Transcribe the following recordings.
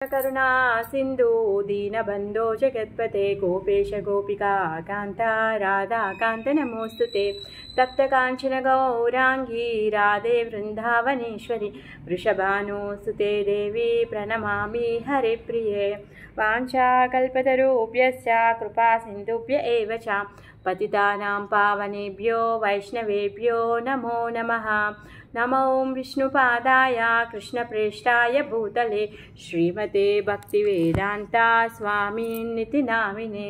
करुणा सिंधु दीनबंधो जगत्पते गोपेश गोपिका कांता राधा कांत नमोस्तुते तप्त कांचन गौरांगी राधे वृंदावनेश्वरी वृषभानुसुते देवी प्रणमामि हरिप्रिये वाञ्छाकल्पतरुभ्यश्च कृपा सिन्धुभ्य एव च पतितानां पावनेभ्यो वैष्णवेभ्यो नमो नमः। नमो विष्णुपादाय कृष्णप्रेष्ठाय भूतले श्रीमते भक्तिवेदांता स्वामिनिति नामिने।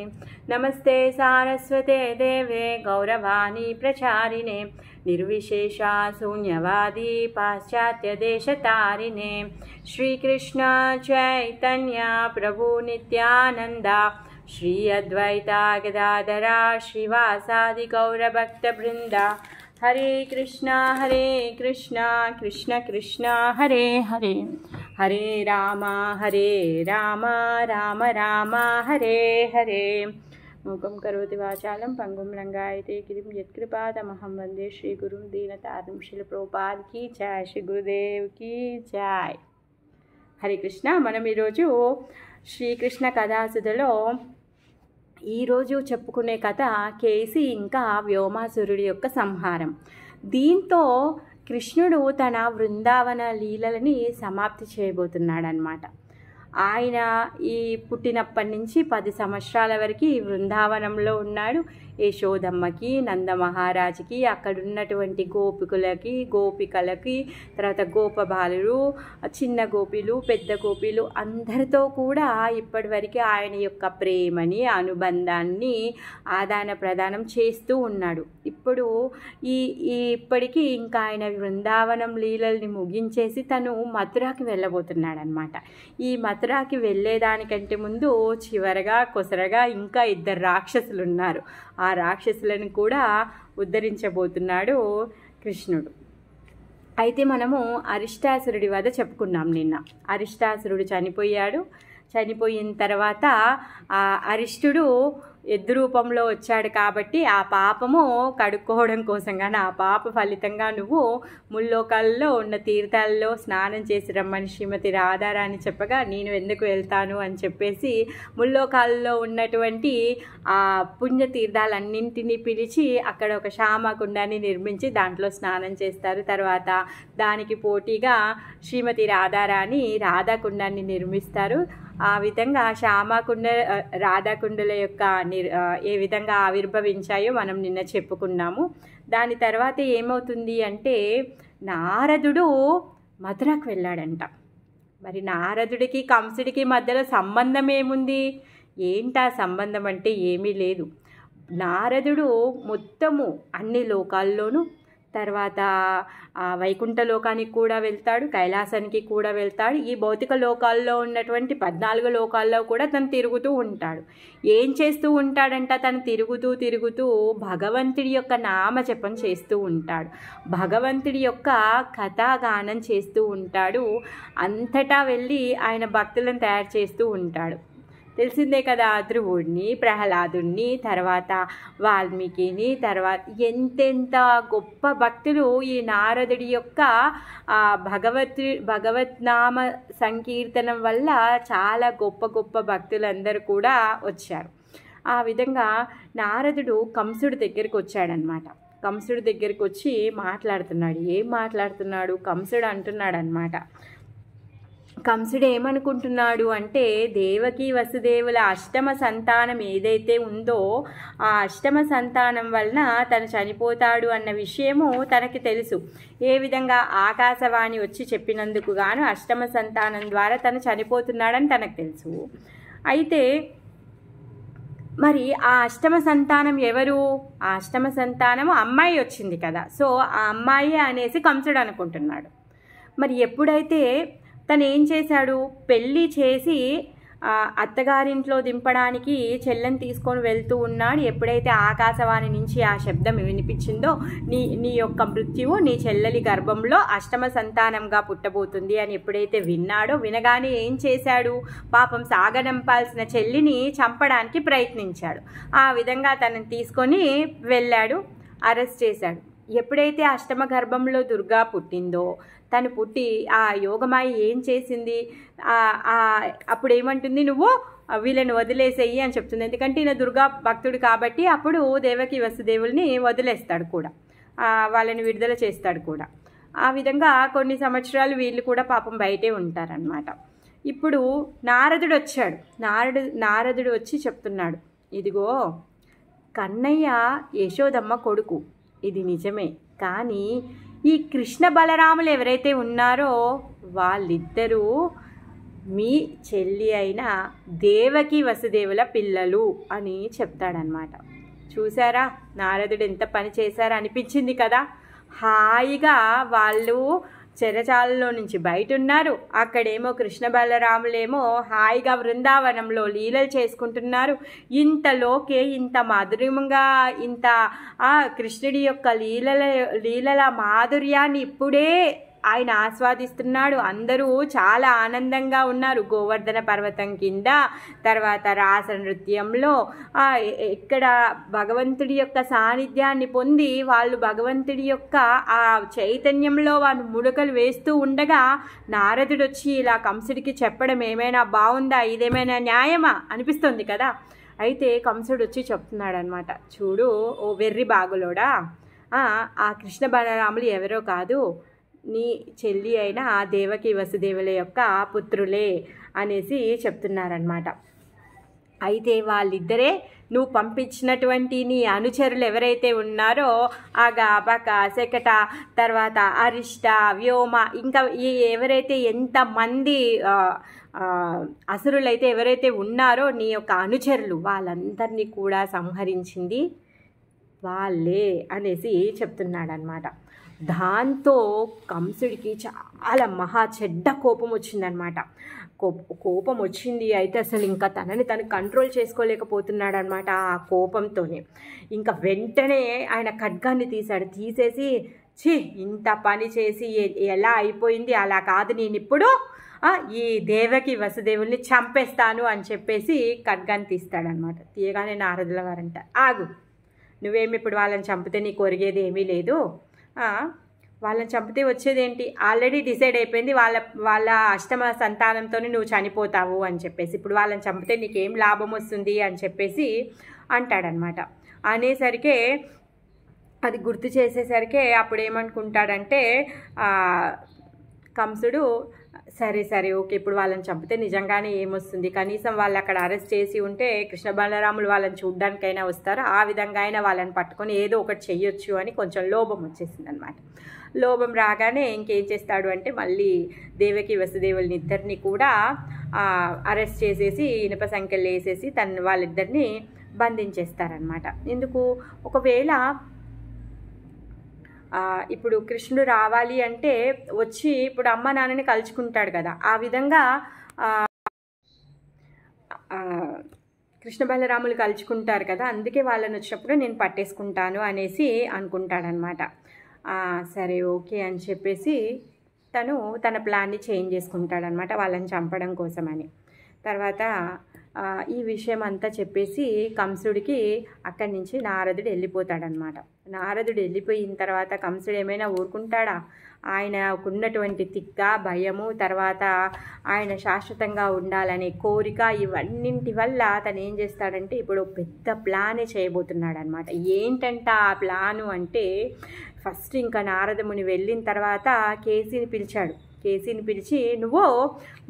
नमस्ते सारस्वते देवे गौरवाणी प्रचारिणे निर्विशेषा शून्यवादी पाश्चात्यदेशतारिणे। श्रीकृष्ण चैतन्य प्रभु नित्यानंद श्री अद्वैता गदाधरा श्रीवासादि गौरभक्तवृंदा। हरे कृष्णा कृष्ण कृष्ण हरे हरे हरे राम राम राम हरे हरे। मूकं करोति वाचालं पंगुं लंघयते गिरिं यत्कृपातमहं वन्दे श्रीगुरुं दीनतारिणं श्रीलप्रभुपाद की जय, श्री गुरुदेव की जय। हरे कृष्ण। మనం ఈరోజు శ్రీకృష్ణ కథాసుధలో ఈరోజు చెప్పుకునే కథ కేసి ఇంకా వ్యోమాసురుడి యొక్క సంహారం. దీంతో కృష్ణుడు తన బృందావన లీలలని సమాప్తి చేయబోతున్నాడనమాట. ఆయన ఈ పుట్టినప్పటి నుంచి 10 సంవత్సరాల వరకు ఈ బృందావనంలో ఉన్నాడు. యశోదమ్మకి, నందమహారాజుకి, అక్కడున్నటువంటి గోపికులకి, గోపికలకి, తర్వాత గోపబాలురు, చిన్న గోపిలు, పెద్ద గోపిలు అందరితో కూడా ఇప్పటివరకు ఆయన యొక్క ప్రేమని, అనుబంధాన్ని ఆదాన ప్రదానం చేస్తూ ఉన్నాడు. ఇప్పటికీ ఇంకా ఆయన బృందావనం లీలల్ని ముగించేసి తను మథురాకి వెళ్ళబోతున్నాడు అనమాట. ఈ మథురాకి వెళ్ళేదానికంటే ముందు చివరగా కొసరగా ఇంకా 2 రాక్షసులు ఉన్నారు. ఆ రాక్షసులను కూడా ఉద్ధరించబోతున్నాడు కృష్ణుడు. అయితే మనము అరిష్టాసురుడి వధ చెప్పుకున్నాం నిన్న. అరిష్టాసురుడు చనిపోయాడు. చనిపోయిన తర్వాత ఆ అరిష్టుడు ఎద్దు రూపంలో వచ్చాడు కాబట్టి ఆ పాపము కడుక్కోవడం కోసం, కానీ ఆ పాప ఫలితంగా నువ్వు ముల్లోకాల్లో ఉన్న తీర్థాల్లో స్నానం చేసి రమ్మని శ్రీమతి రాధారాణి చెప్పగా నేను ఎందుకు వెళ్తాను అని చెప్పేసి ముల్లోకాల్లో ఉన్నటువంటి ఆ పుణ్యతీర్థాలన్నింటినీ పిలిచి అక్కడ ఒక శ్యామకుండాన్ని నిర్మించి దాంట్లో స్నానం చేస్తారు. తర్వాత దానికి పోటీగా శ్రీమతి రాధారాణి రాధాకుండాన్ని నిర్మిస్తారు. ఆ విధంగా శ్యామకుండ రాధాకుండల యొక్క ఏ విధంగా ఆవిర్భవించాయో మనం నిన్న చెప్పుకున్నాము. దాని తర్వాత ఏమవుతుంది అంటే నారదుడు మథురకు వెళ్ళాడంట. మరి నారదుడికి కంసుడికి మధ్యలో సంబంధం ఏముంది? ఏంటా సంబంధం అంటే ఏమీ లేదు. నారదుడు మొత్తము అన్ని లోకాల్లోనూ, తర్వాత వైకుంఠ లోకానికి కూడా వెళ్తాడు, కైలాసానికి కూడా వెళ్తాడు. ఈ భౌతిక లోకాల్లో ఉన్నటువంటి 14 లోకాల్లో కూడా తను తిరుగుతూ ఉంటాడు. ఏం చేస్తూ ఉంటాడంట? తను తిరుగుతూ భగవంతుడి యొక్క నామజపం చేస్తూ ఉంటాడు. భగవంతుడి యొక్క కథాగానం చేస్తూ ఉంటాడు. అంతటా వెళ్ళి ఆయన భక్తులను తయారు చేస్తూ ఉంటాడు. తెలిసిందే కదా, ధ్రువుడిని, ప్రహ్లాదుని, తర్వాత వాల్మీకిని, తర్వాత ఎంతెంత గొప్ప భక్తులు ఈ నారదుడి యొక్క భగవద్నామ సంకీర్తనం వల్ల చాలా గొప్ప గొప్ప భక్తులందరూ కూడా వచ్చారు. ఆ విధంగా నారదుడు కంసుడి దగ్గరికి వచ్చాడనమాట. కంసుడి దగ్గరికి వచ్చి మాట్లాడుతున్నాడు. ఏం మాట్లాడుతున్నాడు? కంసుడు అంటున్నాడు అనమాట. కంసుడు ఏమనుకుంటున్నాడు అంటే దేవకి వసుదేవుల అష్టమ సంతానం ఏదైతే ఉందో ఆ అష్టమ సంతానం వలన తను చనిపోతాడు అన్న విషయము తనకి తెలుసు. ఏ విధంగా ఆకాశవాణి వచ్చి చెప్పినందుకు గాను అష్టమ సంతానం ద్వారా తను చనిపోతున్నాడని తనకు తెలుసు. అయితే మరి ఆ అష్టమ సంతానం ఎవరు? ఆ అష్టమ సంతానము అమ్మాయి వచ్చింది కదా. సో ఆ అమ్మాయి అనేసి కంసుడు అనుకుంటున్నాడు. మరి ఎప్పుడైతే తను ఏం చేశాడు? పెళ్ళి చేసి అత్తగారింట్లో దింపడానికి చెల్లెని తీసుకొని వెళ్తూ ఉన్నాడు. ఎప్పుడైతే ఆకాశవాణి నుంచి ఆ శబ్దం వినిపించిందో నీ యొక్క మృత్యువు నీ చెల్లెలి గర్భంలో అష్టమ సంతానంగా పుట్టబోతుంది అని ఎప్పుడైతే విన్నాడో, వినగానే ఏం చేశాడు? పాపం సాగనంపాల్సిన చెల్లిని చంపడానికి ప్రయత్నించాడు. ఆ విధంగా తనని తీసుకొని వెళ్ళాడు, అరెస్ట్ చేశాడు. ఎప్పుడైతే అష్టమ గర్భంలో దుర్గా పుట్టిందో తను పుట్టి ఆ యోగమాయ ఏం చేసింది, అప్పుడు ఏమంటుంది, నువ్వు వీళ్ళని వదిలేసేయి అని చెప్తుంది. ఎందుకంటే ఈయన దుర్గా భక్తుడు కాబట్టి అప్పుడు దేవకి వసుదేవుల్ని వదిలేస్తాడు కూడా, వాళ్ళని విడుదల చేస్తాడు కూడా. ఆ విధంగా కొన్ని సంవత్సరాలు వీళ్ళు కూడా పాపం బయటే ఉంటారనమాట. ఇప్పుడు నారదుడు వచ్చాడు. నారదుడు వచ్చి చెప్తున్నాడు, ఇదిగో కన్నయ్య యశోదమ్మ కొడుకు, ఇది నిజమే, కానీ ఈ కృష్ణ బలరాములు ఎవరైతే ఉన్నారో వాళ్ళిద్దరూ మీ చెల్లి అయిన దేవకి వసుదేవుల పిల్లలు అని చెప్తాడనమాట. చూసారా నారదుడు ఎంత పని చేశారా అనిపించింది కదా. హాయిగా వాళ్ళు చెరచాలలో నుంచి బయట ఉన్నారు, అక్కడేమో కృష్ణ బలరాములేమో హాయిగా బృందావనంలో లీలలు చేసుకుంటున్నారు. ఇంతలోకే ఇంత మాధుర్యంగా ఇంత కృష్ణుడి యొక్క లీలల మాధుర్యాన్ని ఇప్పుడే ఆయన ఆస్వాదిస్తున్నాడు. అందరూ చాలా ఆనందంగా ఉన్నారు. గోవర్ధన పర్వతం కింద, తర్వాత రాస నృత్యంలో ఇక్కడ భగవంతుడి యొక్క సాన్నిధ్యాన్ని పొంది వాళ్ళు భగవంతుడి యొక్క ఆ చైతన్యంలో వాళ్ళు ముడకలు వేస్తూ ఉండగా నారదుడు వచ్చి ఇలా కంసుడికి చెప్పడం ఏమైనా బాగుందా, ఇదేమైనా న్యాయమా అనిపిస్తుంది కదా. అయితే కంసుడు వచ్చి చెప్తున్నాడు అనమాట, చూడు ఓ వెర్రి బాగులోడా, ఆ కృష్ణ బలరాములు ఎవరో కాదు, నీ చెల్లి అయిన ఆ దేవకి వసుదేవుల యొక్క పుత్రులే అనేసి చెప్తున్నారనమాట. అయితే వాళ్ళిద్దరే నువ్వు పంపించినటువంటి నీ అనుచరులు ఎవరైతే ఉన్నారో బక, శకట, తర్వాత అరిష్ట, వ్యోమ, ఇంకా ఎవరైతే ఎంతమంది అసురులైతే ఎవరైతే ఉన్నారో నీ యొక్క అనుచరులు వాళ్ళందరినీ కూడా సంహరించింది వాళ్ళే అనేసి చెప్తున్నాడనమాట. దాంతో కంసుడికి చాలా చెడ్డ కోపం వచ్చిందనమాట. కోపం వచ్చింది. అయితే అసలు ఇంకా తనని తను కంట్రోల్ చేసుకోలేకపోతున్నాడు అనమాట. ఆ కోపంతోనే ఇంకా వెంటనే ఆయన ఖడ్గాన్ని తీసేసి ఇంత పని చేసి ఎలా అయిపోయింది, అలా కాదు, నేను ఇప్పుడు ఈ దేవకి వసుదేవుల్ని చంపేస్తాను అని చెప్పేసి ఖడ్గాన్ని తీస్తాడనమాట. తీయగానే నారదుల వారంట, ఆగు, నువ్వేమి ఇప్పుడు వాళ్ళని చంపితే నీకు ఒరిగేది ఏమీ లేదు, వాళ్ళని చంపితే వచ్చేదేంటి, ఆల్రెడీ డిసైడ్ అయిపోయింది, వాళ్ళ అష్టమ సంతానంతో నువ్వు చనిపోతావు అని చెప్పేసి, ఇప్పుడు వాళ్ళని చంపితే నీకేం లాభం వస్తుంది అని చెప్పేసి అంటాడనమాట. అనేసరికి అది గుర్తు చేసేసరికి అప్పుడు ఏమనుకుంటాడంటే కంసుడు, సరే ఓకే, ఇప్పుడు వాళ్ళని చంపితే నిజంగానే ఏమొస్తుంది, కనీసం వాళ్ళు అక్కడ అరెస్ట్ చేసి ఉంటే కృష్ణ బలరాములు వాళ్ళని చూడ్డానికైనా వస్తారు, ఆ విధంగా అయినా వాళ్ళని పట్టుకొని ఏదో ఒకటి చెయ్యొచ్చు అని కొంచెం లోభం వచ్చేసింది అనమాట. లోభం రాగానే ఇంకేం చేస్తాడు అంటే మళ్ళీ దేవకి వసుదేవుల్ని ఇద్దరిని కూడా అరెస్ట్ చేసేసి ఇనుప సంఖ్యలు వేసేసి వాళ్ళిద్దరిని బంధించేస్తారనమాట. ఎందుకు, ఒకవేళ ఇప్పుడు కృష్ణుడు రావాలి అంటే వచ్చి ఇప్పుడు అమ్మ నాన్నని కలుసుకుంటాడు కదా, ఆ విధంగా కృష్ణ బలరాములు కలుసుకుంటారు కదా, అందుకే వాళ్ళని వచ్చినప్పుడు నేను పట్టేసుకుంటాను అనేసి అనుకుంటాడనమాట. సరే ఓకే అని చెప్పేసి తన ప్లాన్ని చేంజ్ చేసుకుంటాడనమాట వాళ్ళని చంపడం కోసమని. తర్వాత ఈ విషయం అంతా చెప్పేసి కంసుడికి అక్కడి నుంచి నారదుడు వెళ్ళిపోతాడనమాట. నారదుడు వెళ్ళిపోయిన తర్వాత కంసుడు ఏమైనా ఊరుకుంటాడా? ఆయనకున్నటువంటి తిక్క, భయము, తర్వాత ఆయన శాశ్వతంగా ఉండాలనే కోరిక, ఇవన్నింటి వల్ల తను ఏం చేస్తాడంటే ఇప్పుడు పెద్ద ప్లానే చేయబోతున్నాడు అనమాట. ఏంటంటే ఆ ప్లాను అంటే ఫస్ట్ ఇంకా నారదముని వెళ్ళిన తర్వాత కేసీని పిలిచి నువ్వు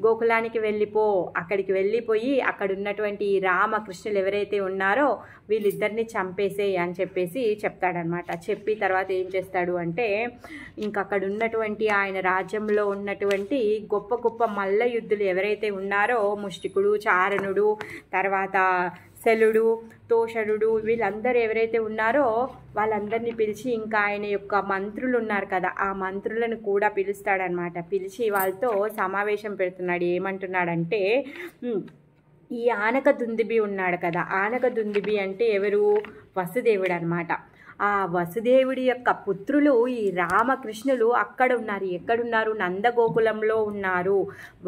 గోకులానికి వెళ్ళిపో, అక్కడికి వెళ్ళిపోయి అక్కడ ఉన్నటువంటి రామకృష్ణులు ఎవరైతే ఉన్నారో వీళ్ళిద్దరిని చంపేసేయి అని చెప్పేసి చెప్తాడనమాట. చెప్పి తర్వాత ఏం చేస్తాడు అంటే ఇంకా అక్కడ ఉన్నటువంటి ఆయన రాజ్యంలో ఉన్నటువంటి గొప్ప గొప్ప మల్ల యుద్ధులు ఎవరైతే ఉన్నారో ముష్టికుడు, చారణుడు, తర్వాత శలుడు, తోషరుడు, వీళ్ళందరూ ఎవరైతే ఉన్నారో వాళ్ళందరినీ పిలిచి ఇంకా ఆయన యొక్క మంత్రులు ఉన్నారు కదా ఆ మంత్రులను కూడా పిలుస్తాడనమాట. పిలిచి వాళ్ళతో సమావేశం పెడుతున్నాడు. ఏమంటున్నాడంటే ఈ ఆనక దుందుబి ఉన్నాడు కదా, ఆనక దుందుబి అంటే ఎవరు? వసుదేవుడు అనమాట. ఆ వసుదేవుడి యొక్క పుత్రులు ఈ రామకృష్ణులు అక్కడ ఉన్నారు. ఎక్కడున్నారు? నందగోకులంలో ఉన్నారు.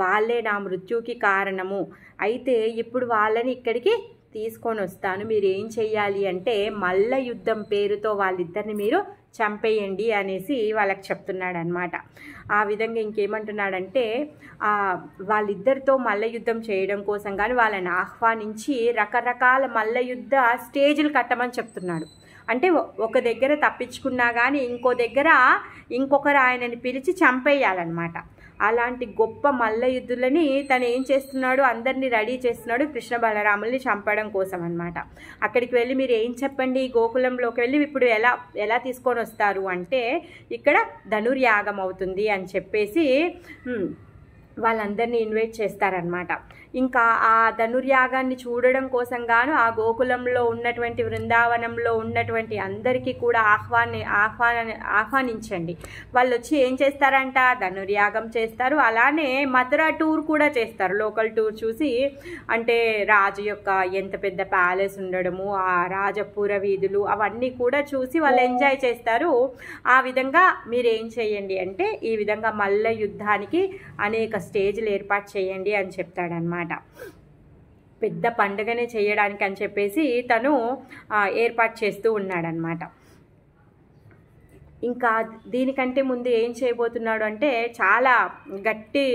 వాళ్ళే నా మృత్యుకి కారణము. అయితే ఇప్పుడు వాళ్ళని ఇక్కడికి తీసుకొని వస్తాను. మీరు ఏం చెయ్యాలి అంటే మల్ల యుద్ధం పేరుతో వాళ్ళిద్దరిని మీరు చంపేయండి అనేసి వాళ్ళకి చెప్తున్నాడు అనమాట. ఆ విధంగా ఇంకేమంటున్నాడంటే వాళ్ళిద్దరితో మల్ల యుద్ధం చేయడం కోసం కానీ వాళ్ళని ఆహ్వానించి రకరకాల మల్ల యుద్ధ స్టేజ్లు కట్టమని చెప్తున్నాడు. అంటే ఒక దగ్గర తప్పించుకున్నా కానీ ఇంకో దగ్గర ఇంకొకరు ఆయనని పిలిచి చంపేయాలన్నమాట. అలాంటి గొప్ప మల్ల యుద్ధులని తను ఏం చేస్తున్నాడు, అందరినీ రెడీ చేస్తున్నాడు కృష్ణ బలరాముల్ని చంపడం కోసం అనమాట. అక్కడికి వెళ్ళి మీరు ఏం చెప్పండి, గోకులంలోకి వెళ్ళి ఇప్పుడు ఎలా తీసుకొని వస్తారు అంటే ఇక్కడ ధనుర్యాగం అవుతుంది అని చెప్పేసి వాళ్ళందరినీ ఇన్వైట్ చేస్తారనమాట. ఇంకా ఆ ధనుర్యాగాన్ని చూడడం కోసం గాను ఆ గోకులంలో ఉన్నటువంటి బృందావనంలో ఉన్నటువంటి అందరికీ కూడా ఆహ్వానించండి. వాళ్ళు వచ్చి ఏం చేస్తారంట, ధనుర్యాగం చేస్తారు. అలానే మథుర టూర్ కూడా చేస్తారు, లోకల్ టూర్ చూసి, అంటే రాజు యొక్క ఎంత పెద్ద ప్యాలెస్ ఉండడము, ఆ రాజపుర వీధులు అవన్నీ కూడా చూసి వాళ్ళు ఎంజాయ్ చేస్తారు. ఆ విధంగా మీరు ఏం చేయండి అంటే ఈ విధంగా మల్ల యుద్ధానికి అనేక స్టేజ్లు ఏర్పాటు చేయండి అని చెప్తాడనమాట. పెద్ద పండుగనే చేయడానికి అని చెప్పేసి తను ఏర్పాటు చేస్తూ ఉన్నాడనమాట. ఇంకా దీనికంటే ముందు ఏం చేయబోతున్నాడు అంటే చాలా గట్టి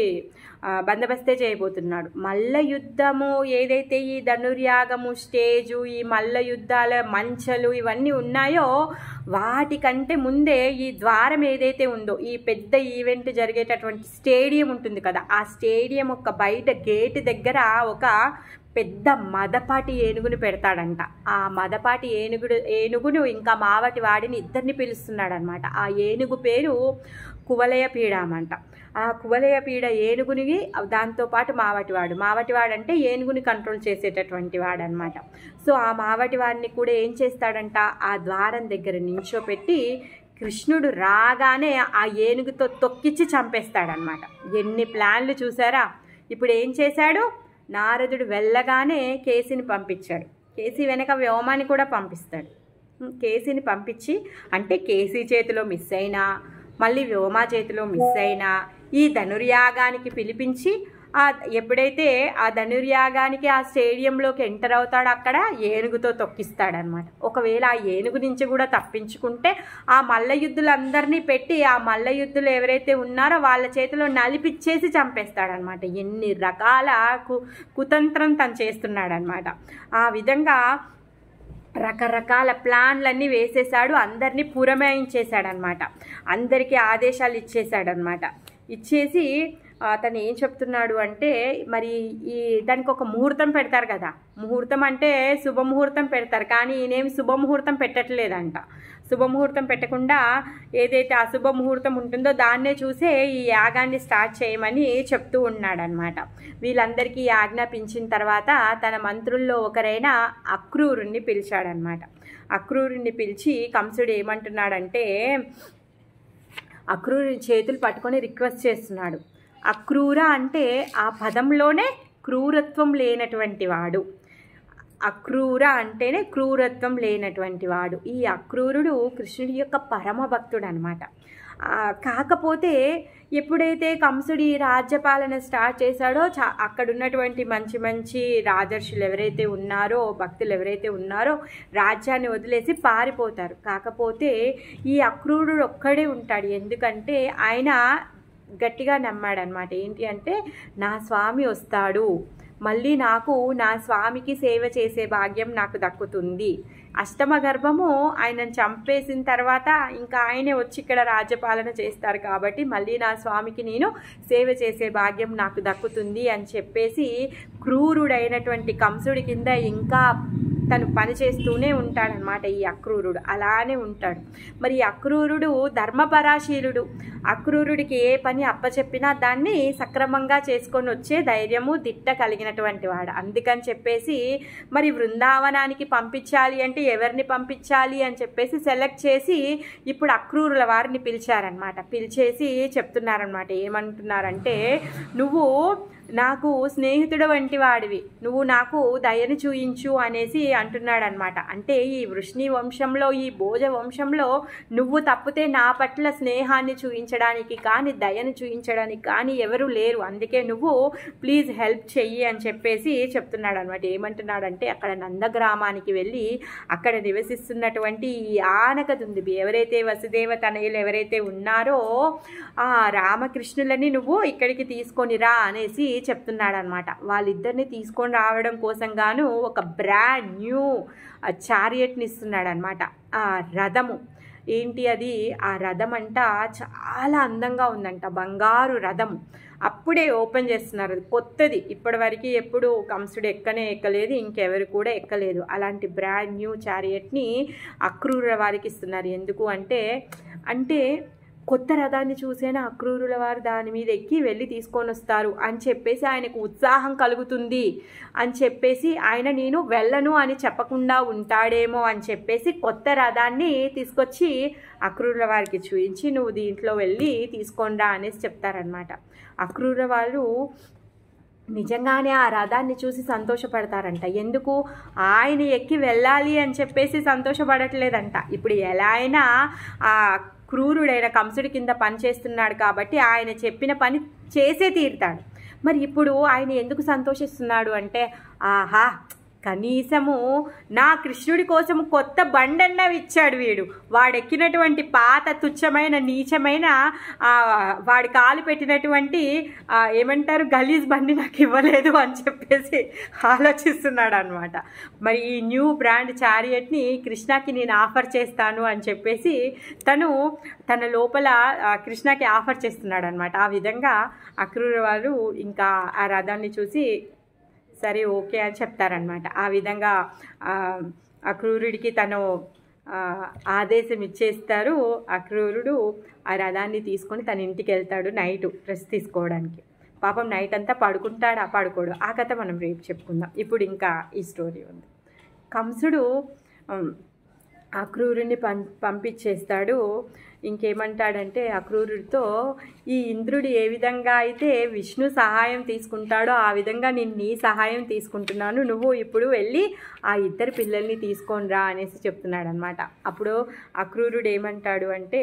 బందోబస్తే చేయబోతున్నాడు. మల్ల యుద్ధము ఏదైతే ఈ ధనుర్యాగము స్టేజు, ఈ మల్ల యుద్ధాల మంచలు ఇవన్నీ ఉన్నాయో వాటికంటే ముందే ఈ ద్వారం ఏదైతే ఉందో, ఈ పెద్ద ఈవెంట్ జరిగేటటువంటి స్టేడియం ఉంటుంది కదా, ఆ స్టేడియం ఒక బయట గేట్ దగ్గర ఒక పెద్ద మదపాటి ఏనుగుని పెడతాడంట. ఆ మదపాటి ఏనుగును ఇంకా మావటి వాడిని ఇద్దరిని పిలుస్తున్నాడు అనమాట. ఆ ఏనుగు పేరు కువలయపీడమంట. ఆ కువలయపీడ ఏనుగుని దాంతోపాటు మావటివాడు అంటే ఏనుగుని కంట్రోల్ చేసేటటువంటి వాడు అనమాట. సో ఆ మావటివాడిని కూడా ఏం చేస్తాడంట, ఆ ద్వారం దగ్గర నించోపెట్టి కృష్ణుడు రాగానే ఆ ఏనుగుతో తొక్కిచ్చి చంపేస్తాడనమాట. ఎన్ని ప్లాన్లు చూసారా. ఇప్పుడు ఏం చేశాడు, నారదుడు వెళ్ళగానే కేసిని పంపించాడు. కేసి వెనక వ్యోమాని కూడా పంపిస్తాడు. కేసిని పంపించి, అంటే కేసి చేతిలో మిస్ అయినా మళ్ళీ వ్యోమా చేతిలో మిస్ అయినా ఈ ధనుర్యాగానికి పిలిపించి ఎప్పుడైతే ఆ ధనుర్యాగానికి ఆ స్టేడియంలోకి ఎంటర్ అవుతాడో అక్కడ ఏనుగుతో తొక్కిస్తాడనమాట. ఒకవేళ ఆ ఏనుగు నుంచి కూడా తప్పించుకుంటే ఆ మల్ల యుద్ధులందరినీ పెట్టి ఆ మల్ల యుద్ధులు ఎవరైతే ఉన్నారో వాళ్ళ చేతిలో నలిపిచ్చేసి చంపేస్తాడనమాట. ఎన్ని రకాల కుతంత్రం తను చేస్తున్నాడనమాట. ఆ విధంగా రకరకాల ప్లాన్లన్నీ వేసేసాడు, అందరినీ పురమాయించేశాడనమాట. అందరికీ ఆదేశాలు ఇచ్చేశాడనమాట. ఇచ్చేసి తను ఏం చెప్తున్నాడు అంటే, మరి దానికి ఒక ముహూర్తం పెడతారు కదా, ముహూర్తం అంటే శుభముహూర్తం పెడతారు, కానీ ఈయనేమి శుభముహూర్తం పెట్టట్లేదంట. శుభముహూర్తం పెట్టకుండా ఏదైతే అశుభముహూర్తం ఉంటుందో దాన్నే చూసే ఈ యాగాన్ని స్టార్ట్ చేయమని చెప్తూ ఉన్నాడనమాట. వీళ్ళందరికీ ఆజ్ఞాపించిన తర్వాత తన మంత్రుల్లో ఒకరైన అక్రూరుణ్ణి పిలిచాడనమాట. అక్రూరుణ్ణి పిలిచి కంసుడు ఏమంటున్నాడంటే, అక్రూరు చేతులు పట్టుకొని రిక్వెస్ట్ చేస్తున్నాడు. అక్రూర అంటే ఆ పదంలోనే క్రూరత్వం లేనటువంటి వాడు. అక్రూర అంటేనే క్రూరత్వం లేనటువంటి వాడు. ఈ అక్రూరుడు కృష్ణుడి యొక్క పరమ భక్తుడు అనమాట. కాకపోతే ఎప్పుడైతే కంసుడి రాజ్యపాలన స్టార్ట్ చేశాడో అక్కడ ఉన్నటువంటి మంచి మంచి రాజర్షులు ఎవరైతే ఉన్నారో, భక్తులు ఎవరైతే ఉన్నారో రాజ్యాన్ని వదిలేసి పారిపోతారు. కాకపోతే ఈ అక్రూరుడు ఒక్కడే ఉంటాడు. ఎందుకంటే ఆయన గట్టిగా నమ్మాడనమాట. ఏంటి అంటే, నా స్వామి వస్తాడు, మళ్ళీ నాకు నా స్వామికి సేవ చేసే భాగ్యం నాకు దక్కుతుంది. అష్టమ గర్భము ఆయనను చంపేసిన తర్వాత ఇంకా ఆయనే వచ్చి ఇక్కడ రాజ్యపాలన చేస్తారు కాబట్టి మళ్ళీ నా స్వామికి నేను సేవ చేసే భాగ్యం నాకు దక్కుతుంది అని చెప్పేసి క్రూరుడైనటువంటి కంసుడి కింద ఇంకా తను పని చేస్తూనే ఉంటాడనమాట. ఈ అక్రూరుడు అలానే ఉంటాడు. మరి ఈ అక్రూరుడు ధర్మపరాశీలుడు. అక్రూరుడికి ఏ పని అప్పచెప్పినా దాన్ని సక్రమంగా చేసుకొని వచ్చే ధైర్యము దిట్ట కలిగినటువంటి వాడు. అందుకని చెప్పేసి మరి బృందావనానికి పంపించాలి అంటే ఎవరిని పంపించాలి అని చెప్పేసి సెలెక్ట్ చేసి ఇప్పుడు అక్రూరుల వారిని పిలిచారనమాట. పిలిచేసి చెప్తున్నారనమాట. ఏమంటున్నారంటే, నువ్వు నాకు స్నేహితుడు వంటి వాడివి, నువ్వు నాకు దయని చూయించు అనేసి అంటున్నాడనమాట. అంటే ఈ వృష్ణి వంశంలో, ఈ భోజ వంశంలో నువ్వు తప్పితే నా పట్ల స్నేహాన్ని చూయించడానికి కానీ దయని చూయించడానికి కానీ ఎవరు లేరు, అందుకే నువ్వు ప్లీజ్ హెల్ప్ చెయ్యి అని చెప్పేసి చెప్తున్నాడు అనమాట. ఏమంటున్నాడంటే అక్కడ నందగ్రామానికి వెళ్ళి అక్కడ నివసిస్తున్నటువంటి ఈ ఆనకదుందుబి ఎవరైతే వసుదేవ తనయులు ఎవరైతే ఉన్నారో ఆ రామకృష్ణులని నువ్వు ఇక్కడికి తీసుకొని రా అనేసి చెప్తున్నాడనమాట. వాళ్ళిద్దరిని తీసుకొని రావడం కోసం గాను ఒక బ్రాండ్ న్యూ చారియట్ని ఇస్తున్నాడనమాట. ఆ రథము ఏంటి అది, ఆ రథం అంట చాలా అందంగా ఉందంట, బంగారు రథం. అప్పుడే ఓపెన్ చేస్తున్నారు, అది కొత్తది, ఇప్పటివరకు ఎప్పుడు కంసుడు ఎక్కలేదు, ఇంకెవరు కూడా ఎక్కలేదు. అలాంటి బ్రాండ్ న్యూ చారియట్ని అక్రూరుల వారికి ఇస్తున్నారు. ఎందుకు అంటే కొత్త రథాన్ని చూసేనా అక్రూరుల వారు దాని మీద ఎక్కి వెళ్ళి తీసుకొని వస్తారు అని చెప్పేసి ఆయనకు ఉత్సాహం కలుగుతుంది అని చెప్పేసి ఆయన నేను వెళ్ళను అని చెప్పకుండా ఉంటాడేమో అని చెప్పేసి కొత్త రథాన్ని తీసుకొచ్చి అక్రూరుల వారికి చూపించి నువ్వు దీంట్లో వెళ్ళి తీసుకొని రా అనేసి చెప్తారనమాట. అక్రూరుల వాళ్ళు నిజంగానే ఆ రథాన్ని చూసి సంతోషపడతారంట. ఎందుకు, ఆయన ఎక్కి వెళ్ళాలి అని చెప్పేసి సంతోషపడట్లేదంట. ఇప్పుడు ఎలా అయినా ఆ క్రూరుడైన కంసుడి కింద పని చేస్తున్నాడు కాబట్టి ఆయన చెప్పిన పని చేసే తీరుతాడు. మరి ఇప్పుడు ఆయన ఎందుకు సంతోషిస్తున్నాడు అంటే, ఆహా కనీసము నా కృష్ణుడి కోసం కొత్త బండన్న ఇచ్చాడు వీడు, వాడెక్కినటువంటి పాత తుచ్చమైన నీచమైన వాడి కాలు పెట్టినటువంటి ఏమంటారు గలీజ్ బండి నాకు ఇవ్వలేదు అని చెప్పేసి ఆలోచిస్తున్నాడు అనమాట. మరి ఈ న్యూ బ్రాండ్ చారియట్ని కృష్ణకి నేను ఆఫర్ చేస్తాను అని చెప్పేసి తన లోపల కృష్ణకి ఆఫర్ చేస్తున్నాడు అనమాట. ఆ విధంగా అక్రూర వాళ్ళు ఇంకా ఆ రథాన్ని చూసి సరే ఓకే అని చెప్తారనమాట. ఆ విధంగా అక్రూరుడికి తను ఆదేశం ఇచ్చేస్తారు. అక్రూరుడు ఆ రథాన్ని తీసుకొని తన ఇంటికి వెళ్తాడు నైట్ రెస్ట్ తీసుకోవడానికి. పాపం నైట్ అంతా పడుకుంటాడా పడుకోడు, ఆ కథ మనం రేపు చెప్పుకుందాం. ఇప్పుడు ఇంకా ఈ స్టోరీ ఉంది. కంసుడు అక్రూరుని పంపించేస్తాడు. ఇంకేమంటాడంటే అక్రూరుడితో, ఈ ఇంద్రుడు ఏ విధంగా అయితే విష్ణు సహాయం తీసుకుంటాడో ఆ విధంగా నేను నీ సహాయం తీసుకుంటున్నాను, నువ్వు ఇప్పుడు వెళ్ళి ఆ ఇద్దరు పిల్లల్ని తీసుకొని రా అనేసి చెప్తున్నాడు అనమాట. అప్పుడు అక్రూరుడు ఏమంటాడు అంటే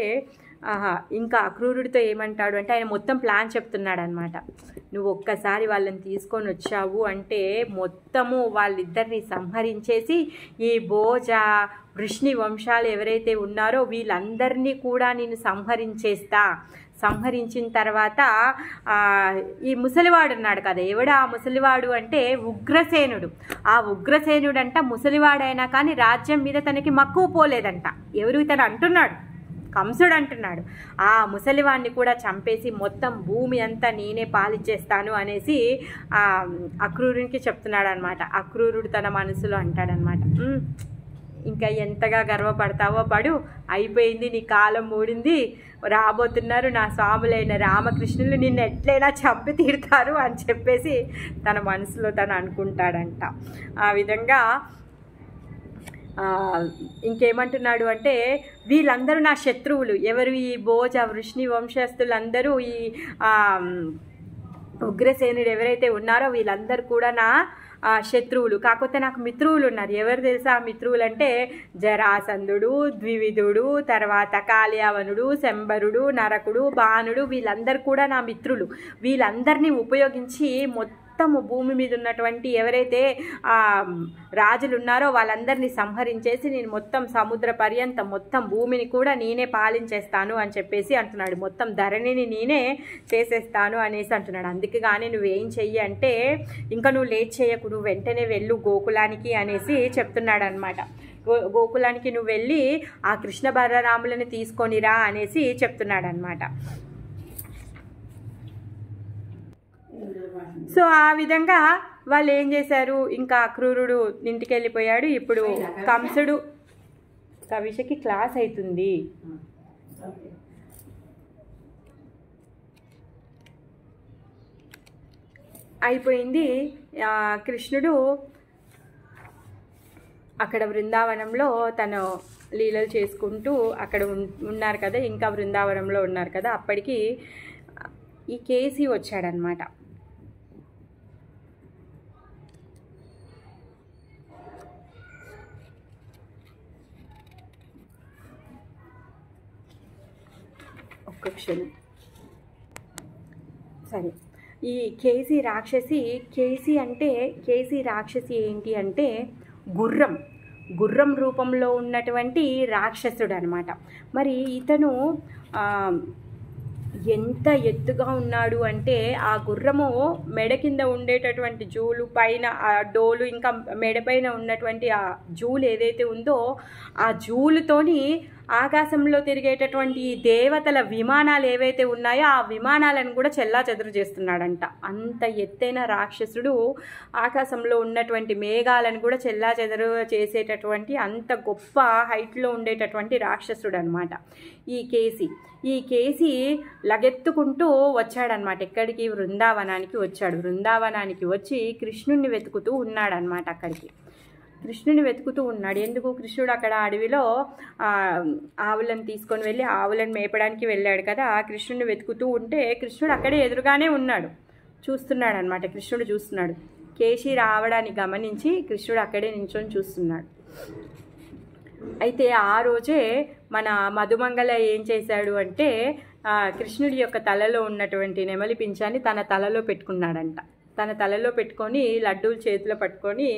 ఇంకా అక్రూరుడితో ఏమంటాడు అంటే ఆయన మొత్తం ప్లాన్ చెప్తున్నాడు అనమాట. నువ్వు ఒక్కసారి వాళ్ళని తీసుకొని వచ్చావు అంటే మొత్తము వాళ్ళిద్దరిని సంహరించేసి ఈ భోజ వృష్ణి వంశాలు ఎవరైతే ఉన్నారో వీళ్ళందరినీ కూడా నేను సంహరించిన తర్వాత ఈ ముసలివాడు ఉన్నాడు కదా, ఎవడు ఆ ముసలివాడు అంటే ఉగ్రసేనుడు. ఆ ఉగ్రసేనుడు అంట ముసలివాడైనా కానీ రాజ్యం మీద తనకి మక్కువ పోలేదంట. ఎవరు తను అంటున్నాడు, కంసుడు అంటున్నాడు. ఆ ముసలివాడిని కూడా చంపేసి మొత్తం భూమి అంతా నేనే పాలిచ్చేస్తాను అనేసి అక్రూరునికి చెప్తున్నాడు అనమాట. అక్రూరుడు తన మనసులో అంటాడనమాట, ఇంకా ఎంతగా గర్వపడతావో పడు, అయిపోయింది, నీ కాలం మూడింది, రాబోతున్నారు నా స్వాములైన రామకృష్ణులు, నిన్ను ఎట్లయినా చంపి తీరుతారు అని చెప్పేసి తన మనసులో తను అనుకుంటాడంట. ఆ విధంగా ఇంకేమంటున్నాడు అంటే వీళ్ళందరూ నా శత్రువులు. ఎవరు, ఈ భోజ వృష్ణి వంశస్థులందరూ, ఈ ఉగ్రసేనుడు ఎవరైతే ఉన్నారో వీళ్ళందరూ కూడా నా శత్రువులు. కాకపోతే నాకు మిత్రువులు ఉన్నారు. ఎవరు తెలుసా ఆ మిత్రువులు అంటే జరాసంధుడు, ద్వివిధుడు, తర్వాత కాళయావనుడు, శంబరుడు, నరకుడు, బాణుడు, వీళ్ళందరూ కూడా నా మిత్రులు. వీళ్ళందరినీ ఉపయోగించి మొత్తము భూమి మీద ఉన్నటువంటి ఎవరైతే రాజులు ఉన్నారో వాళ్ళందరినీ సంహరించేసి నేను మొత్తం సముద్ర పర్యంతం మొత్తం భూమిని కూడా నేనే పాలించేస్తాను అని చెప్పేసి అంటున్నాడు. మొత్తం ధరణిని నేనే చేసేస్తాను అనేసి అంటున్నాడు. అందుకే కానీ నువ్వేం చెయ్యి అంటే ఇంకా నువ్వు లేట్ చేయకు, నువ్వు వెంటనే వెళ్ళు గోకులానికి అనేసి చెప్తున్నాడు అనమాట. గోకులానికి నువ్వు వెళ్ళి ఆ కృష్ణ బలరాములని తీసుకొని రా అనేసి చెప్తున్నాడు అనమాట. సో ఆ విధంగా వాళ్ళు ఏం చేశారు, ఇంకా అక్రూరుడు ఇంటికి వెళ్ళిపోయాడు. ఇప్పుడు కంసుడు కవిషకి క్లాస్ అవుతుంది. అయిపోయింది. కృష్ణుడు అక్కడ బృందావనంలో తను లీలలు చేసుకుంటూ అక్కడ ఉన్నారు కదా, ఇంకా బృందావనంలో ఉన్నారు కదా. అప్పటికి ఈ కేసీ వచ్చాడనమాట. క్షణం. సరే, ఈ కేసీ రాక్షసి ఏంటి అంటే గుర్రం రూపంలో ఉన్నటువంటి రాక్షసుడు అనమాట. మరి ఇతను ఎంత ఎత్తుగా ఉన్నాడు అంటే ఆ గుర్రము మెడ కింద ఉండేటటువంటి జూలు పైన ఆ డోలు ఇంకా మెడ పైన ఉన్నటువంటి ఆ జూలు ఏదైతే ఉందో ఆ జూలుతోని ఆకాశంలో తిరిగేటటువంటి దేవతల విమానాలు ఏవైతే ఉన్నాయో ఆ విమానాలను కూడా చెల్లాచెదరు చేస్తున్నాడంట. అంత ఎత్తైన రాక్షసుడు ఆకాశంలో ఉన్నటువంటి మేఘాలను కూడా చెల్లాచెదరు చేసేటటువంటి అంత గొప్ప హైట్లో ఉండేటటువంటి రాక్షసుడు అనమాట ఈ కేసీ లగెత్తుకుంటూ వచ్చాడనమాట. ఎక్కడికి? వృందావనానికి వచ్చాడు. వృందావనానికి వచ్చి కృష్ణుణ్ణి వెతుకుతూ ఉన్నాడనమాట. కృష్ణుని వెతుకుతూ ఉన్నాడు. ఎందుకు? కృష్ణుడు అక్కడ అడవిలో ఆవులను తీసుకొని వెళ్ళి ఆవులను మేపడానికి వెళ్ళాడు కదా. కృష్ణుని వెతుకుతూ ఉంటే కృష్ణుడు అక్కడే ఎదురుగానే ఉన్నాడు, చూస్తున్నాడు అనమాట. కృష్ణుడు చూస్తున్నాడు. కేసీ రావడాన్ని గమనించి కృష్ణుడు అక్కడే నించొని చూస్తున్నాడు. అయితే ఆ రోజే మన మధుమంగళ ఏం చేశాడు అంటే కృష్ణుడి యొక్క తలలో ఉన్నటువంటి నెమలి పింఛాన్ని తన తలలో పెట్టుకున్నాడంట. తన తలలో పెట్టుకొని లడ్డూలు చేతిలో పట్టుకొని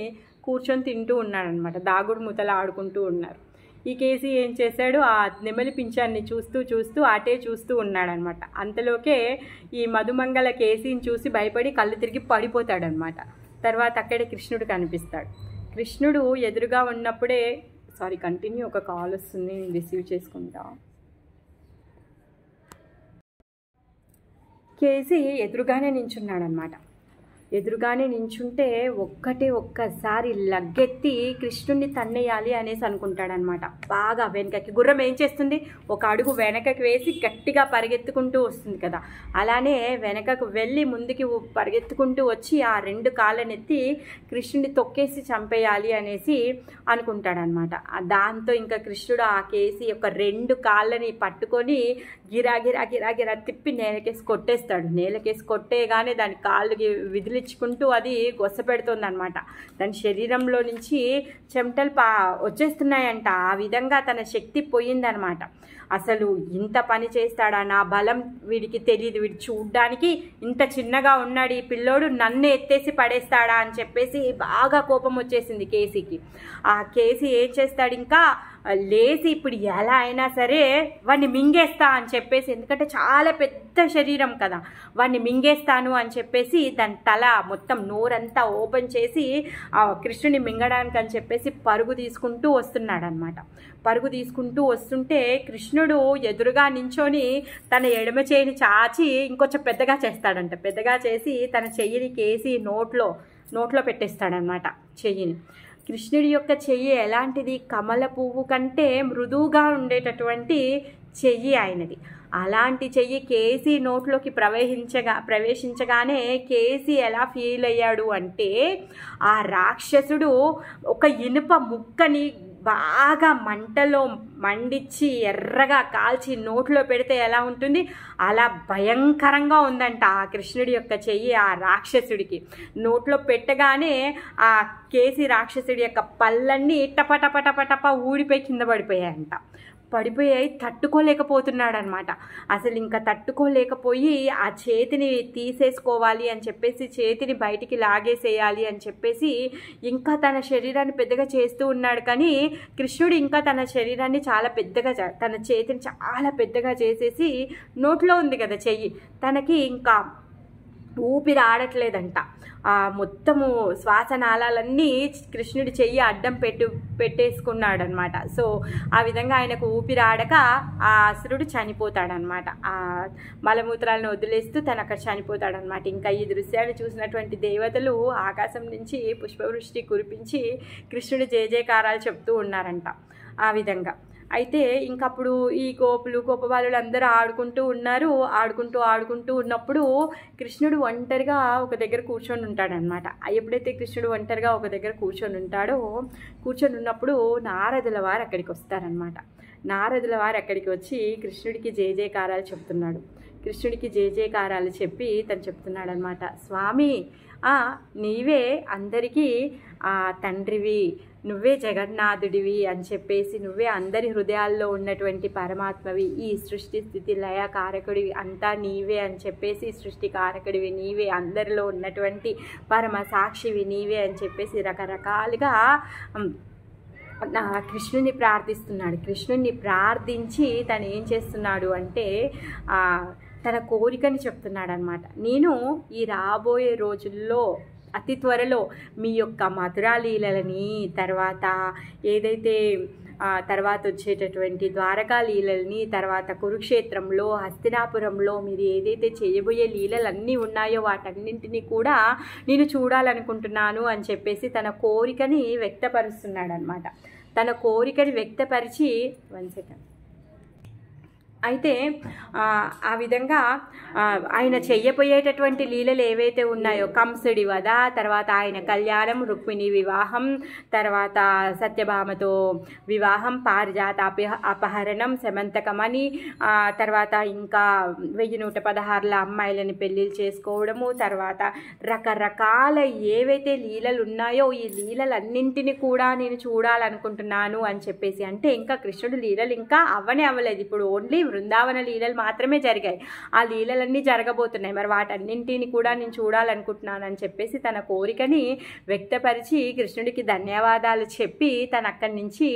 కూర్చొని తింటూ ఉన్నాడనమాట. దాగుడు మూతలు ఆడుకుంటూ ఉన్నారు. ఈ కేసీ ఏం చేశాడు? ఆ నెమలి పింఛాన్ని చూస్తూ అటే చూస్తూ ఉన్నాడనమాట. అంతలోకే ఈ మధుమంగళ కేసీని చూసి భయపడి కళ్ళు తిరిగి పడిపోతాడనమాట. తర్వాత అక్కడే కృష్ణుడు కనిపిస్తాడు. కృష్ణుడు ఎదురుగా ఉన్నప్పుడే కంటిన్యూ ఒక కాల్ వస్తుంది, రిసీవ్ చేసుకుంటా. కేసీ ఎదురుగానే నించున్నాడనమాట. ఎదురుగానే నించుంటే ఒక్కసారి లగ్గెత్తి కృష్ణుడిని తన్నేయాలి అనేసి అనుకుంటాడనమాట. బాగా వెనకకి గుర్రం ఏం చేస్తుంది? ఒక అడుగు వెనకకి వేసి గట్టిగా పరిగెత్తుకుంటూ వస్తుంది కదా. అలానే వెనకకు వెళ్ళి ముందుకి పరిగెత్తుకుంటూ వచ్చి ఆ 2 కాళ్ళనెత్తి కృష్ణుడిని తొక్కేసి చంపేయాలి అనేసి అనుకుంటాడనమాట. దాంతో ఇంకా కృష్ణుడు ఆ కేసీ యొక్క 2 కాళ్ళని పట్టుకొని గిరా తిప్పి నేలకేసి కొట్టేస్తాడు. నేలకేసి కొట్టేగానే దాని కాళ్ళకి విదిలించుకుంటూ అది గొస్స పెడుతుంది అనమాట. దాని శరీరంలో నుంచి చెమటలు వచ్చేస్తున్నాయంట. ఆ విధంగా తన శక్తి పోయిందనమాట. అసలు ఇంత పని చేస్తాడా? నా బలం వీడికి తెలియదు. వీడు చూడ్డానికి ఇంత చిన్నగా ఉన్నాడు ఈ పిల్లోడు, నన్ను ఎత్తేసి పడేస్తాడా అని చెప్పేసి బాగా కోపం వచ్చేసింది కేసీకి. ఆ కేసీ ఏం చేస్తాడు? ఇంకా లేచి ఇప్పుడు ఎలా అయినా సరే వాడిని మింగేస్తా అని చెప్పేసి, ఎందుకంటే చాలా పెద్ద శరీరం కదా, వాడిని మింగేస్తాను అని చెప్పేసి దాని తల మొత్తం నోరంతా ఓపెన్ చేసి కృష్ణుని మింగడానికి అని చెప్పేసి పరుగు తీసుకుంటూ వస్తున్నాడు అనమాట. పరుగు తీసుకుంటూ వస్తుంటే కృష్ణుడు ఎదురుగా నించొని తన ఎడమ చేయిని చాచి ఇంకొంచెం పెద్దగా చేస్తాడంట. పెద్దగా చేసి తన చెయ్యిని కేసి నోట్లో పెట్టేస్తాడనమాట చెయ్యిని. కృష్ణుడి యొక్క చెయ్యి ఎలాంటిది? కమల పువ్వు కంటే మృదువుగా ఉండేటటువంటి చెయ్యి ఆయనది. అలాంటి చెయ్యి కేసీ నోట్లోకి ప్రవేశించగానే కేసీ ఎలా ఫీల్ అయ్యాడు అంటే ఆ రాక్షసుడు ఒక ఇనుప ముక్కని బాగా మంటలో మండించి ఎర్రగా కాల్చి నోట్లో పెడితే ఎలా ఉంటుంది అలా భయంకరంగా ఉందంట ఆ కృష్ణుడి యొక్క చెయ్యి ఆ రాక్షసుడికి. నోట్లో పెట్టగానే ఆ కేసీ రాక్షసుడి యొక్క పళ్ళన్నీ టపటపటపటప ఊడిపోయి కింద పడిపోయాయంట. తట్టుకోలేకపోతున్నాడు అనమాట. అసలు ఇంకా తట్టుకోలేకపోయి ఆ చేతిని తీసేసుకోవాలి అని చెప్పేసి చేతిని బయటికి లాగేసేయాలి అని చెప్పేసి ఇంకా తన శరీరాన్ని పెద్దగా చేస్తూ ఉన్నాడు. కానీ కృష్ణుడు ఇంకా తన శరీరాన్ని చాలా పెద్దగా తన చేతిని చాలా పెద్దగా చేసేసి నోట్లో ఉంది కదా చెయ్యి, తనకి ఇంకా ఊపిరి ఆడట్లేదంట. మొత్తము శ్వాసనాళాలన్నీ కృష్ణుడి చెయ్యి అడ్డం పెట్టేసుకున్నాడు అనమాట. సో ఆ విధంగా ఆయనకు ఊపిరి ఆడక ఆ అసురుడు చనిపోతాడనమాట. ఆ మలమూత్రాలను వదిలేస్తూ తను అక్కడ చనిపోతాడనమాట. ఇంకా ఈ దృశ్యాన్ని చూసినటువంటి దేవతలు ఆకాశం నుంచి పుష్పవృష్టి కురిపించి కృష్ణుడి జయజయకారాలు చెప్తూ ఉన్నారంట. ఆ విధంగా అయితే ఇంకప్పుడు ఈ కోపబాలులు అందరూ ఆడుకుంటూ ఉన్నారు. ఆడుకుంటూ ఉన్నప్పుడు కృష్ణుడు ఒంటరిగా ఒక దగ్గర కూర్చొని ఉంటాడనమాట. ఎప్పుడైతే కృష్ణుడు ఒంటరిగా ఒక దగ్గర కూర్చొని ఉన్నప్పుడు నారదుల వారు అక్కడికి వస్తారనమాట. నారదుల వారు అక్కడికి వచ్చి కృష్ణుడికి జయజయకారాలు చెప్తున్నాడు. కృష్ణుడికి జయజయకారాలు చెప్పి తను చెప్తున్నాడు అనమాట, స్వామి నీవే అందరికీ తండ్రివి, నువ్వే జగన్నాథుడివి అని చెప్పేసి, నువ్వే అందరి హృదయాల్లో ఉన్నటువంటి పరమాత్మవి, ఈ సృష్టి స్థితి లయ కారకుడివి, అంతా నీవే అని చెప్పేసి, సృష్టి కారకుడివి నీవే, అందరిలో ఉన్నటువంటి పరమ సాక్షివి నీవే అని చెప్పేసి రకరకాలుగా కృష్ణుని ప్రార్థిస్తున్నాడు. కృష్ణుని ప్రార్థించి తను ఏం చేస్తున్నాడు అంటే తన కోరికని చెప్తున్నాడు అనమాట. నేను ఈ రాబోయే రోజుల్లో అతి త్వరలో మీ యొక్క మధురా లీలలని, తర్వాత ఏదైతే తర్వాత వచ్చేటటువంటి ద్వారకా లీలల్ని, తర్వాత కురుక్షేత్రంలో, హస్తినాపురంలో మీరు ఏదైతే చేయబోయే లీలలన్నీ ఉన్నాయో వాటన్నింటినీ కూడా నేను చూడాలనుకుంటున్నాను అని చెప్పేసి తన కోరికని వ్యక్తపరుస్తున్నాడు అనమాట. తన కోరికని వ్యక్తపరిచి 1 సెకండ్ అయితే ఆ విధంగా ఆయన చెయ్యబోయేటటువంటి లీలలు ఏవైతే ఉన్నాయో, కంసుడి వధ, తర్వాత ఆయన కళ్యాణం, రుక్మిణి వివాహం, తర్వాత సత్యభామతో వివాహం, పారిజాత అపహరణం, శమంతకమని, తర్వాత ఇంకా 1116 అమ్మాయిలని పెళ్ళిళ్ళు చేసుకోవడము, తర్వాత రకరకాల ఏవైతే లీలలు ఉన్నాయో ఈ లీలలన్నింటినీ కూడా నేను చూడాలనుకుంటున్నాను అని చెప్పేసి. అంటే ఇంకా కృష్ణుడు లీలలు ఇంకా అవ్వలేదు, ఇప్పుడు ఓన్లీ బృందావన లీలలు మాత్రమే జరిగాయి. ఆ లీలలన్నీ జరగబోతున్నాయి, మరి వాటన్నింటిని కూడా నేను చూడాలనుకుంటున్నాను అని చెప్పేసి తన కోరికని వ్యక్తపరిచి కృష్ణుడికి ధన్యవాదాలు చెప్పి తను అక్కడి నుంచి